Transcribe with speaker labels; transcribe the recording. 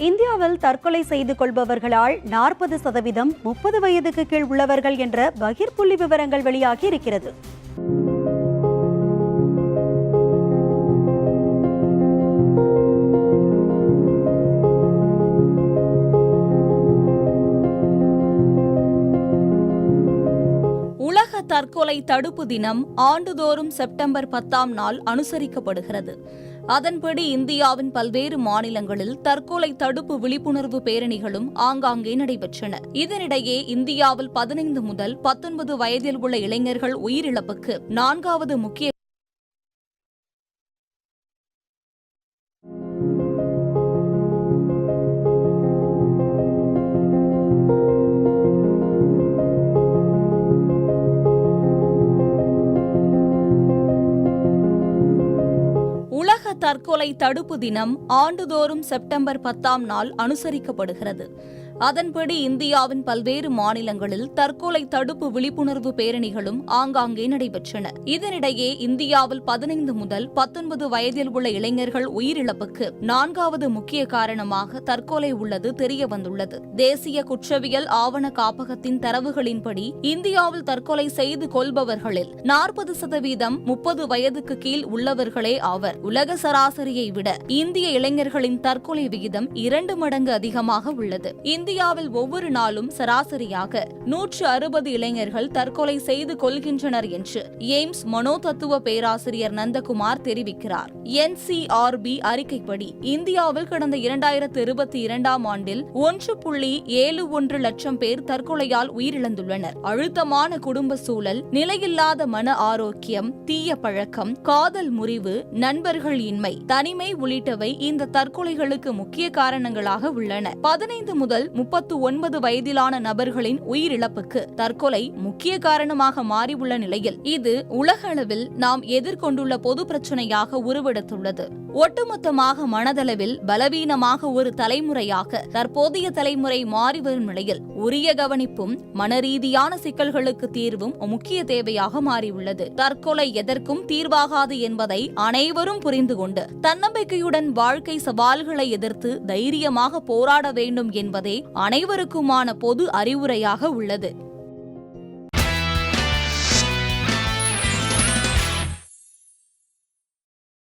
Speaker 1: இந்தியாவில் தற்கொலை செய்து கொள்பவர்களால் 40% 30 வயதுக்கு கீழ் உள்ளவர்கள் என்ற பகிர் புள்ளி விவரங்கள் வெளியாகி இருக்கிறது.
Speaker 2: உலக தற்கொலை தடுப்பு தினம் ஆண்டுதோறும் செப்டம்பர் 10ஆம் நாள் அனுசரிக்கப்படுகிறது. அதன்படி இந்தியாவின் பல்வேறு மாநிலங்களில் தற்கொலை தடுப்பு விழிப்புணர்வு பேரணிகளும் ஆங்காங்கே நடைபெற்றன. இதனிடையே இந்தியாவில் 15 முதல் 19 வயதில் உள்ள இளைஞர்கள் உயிரிழப்புக்கு 4வது முக்கிய உலக தற்கொலை தடுப்பு தினம் ஆண்டுதோறும் செப்டம்பர் 10ஆம் நாள் அனுசரிக்கப்படுகிறது. அதன்படி இந்தியாவின் பல்வேறு மாநிலங்களில் தற்கொலை தடுப்பு விழிப்புணர்வு பேரணிகளும் ஆங்காங்கே நடைபெற்றன. இதனிடையே இந்தியாவில் 15 முதல் 19 வயதில் உள்ள இளைஞர்கள் உயிரிழப்புக்கு 4வது முக்கிய காரணமாக தற்கொலை உள்ளது தெரியவந்துள்ளது. தேசிய குற்றவியல் ஆவண காப்பகத்தின் தரவுகளின்படி இந்தியாவில் தற்கொலை செய்து கொள்பவர்களில் 40% 30 வயதுக்கு கீழ் உள்ளவர்களே ஆவர். உலக சராசரியை விட இந்திய இளைஞர்களின் தற்கொலை விகிதம் 2 மடங்கு அதிகமாக உள்ளது. இந்தியாவில் ஒவ்வொரு நாளும் சராசரியாக 160 இளைஞர்கள் தற்கொலை செய்து கொள்கின்றனர் என்று எய்ம்ஸ் மனோதத்துவ பேராசிரியர் நந்தகுமார் தெரிவிக்கிறார். NCRB அறிக்கைப்படி இந்தியாவில் கடந்த 2022ஆம் ஆண்டில் 1.71 லட்சம் பேர் தற்கொலையால் உயிரிழந்துள்ளனர். அழுத்தமான குடும்ப சூழல், நிலையில்லாத மன ஆரோக்கியம், தீய பழக்கம், காதல் முறிவு, நண்பர்கள் இன்மை, தனிமை உள்ளிட்டவை இந்த தற்கொலைகளுக்கு முக்கிய காரணங்களாக உள்ளன. 15 முதல் 39 வயதிலான நபர்களின் உயிரிழப்புக்கு தற்கொலை முக்கிய காரணமாக மாறியுள்ள நிலையில் இது உலக அளவில் நாம் எதிர்கொண்டுள்ள பொது பிரச்சனையாக உருவெடுத்துள்ளது. ஒட்டுமொத்தமாக மனதளவில் பலவீனமாக ஒரு தலைமுறையாக தற்போதைய தலைமுறை மாறி வரும் நிலையில் உரிய கவனிப்பும் மனரீதியான சிக்கல்களுக்கு தீர்வும் முக்கிய தேவையாக மாறியுள்ளது. தற்கொலை எதற்கும் தீர்வாகாது என்பதை அனைவரும் புரிந்து கொண்டு தன்னம்பிக்கையுடன் வாழ்க்கை சவால்களை எதிர்த்து தைரியமாக போராட வேண்டும் என்பதே அனைவருக்குமான பொது அறிவுரையாக உள்ளது.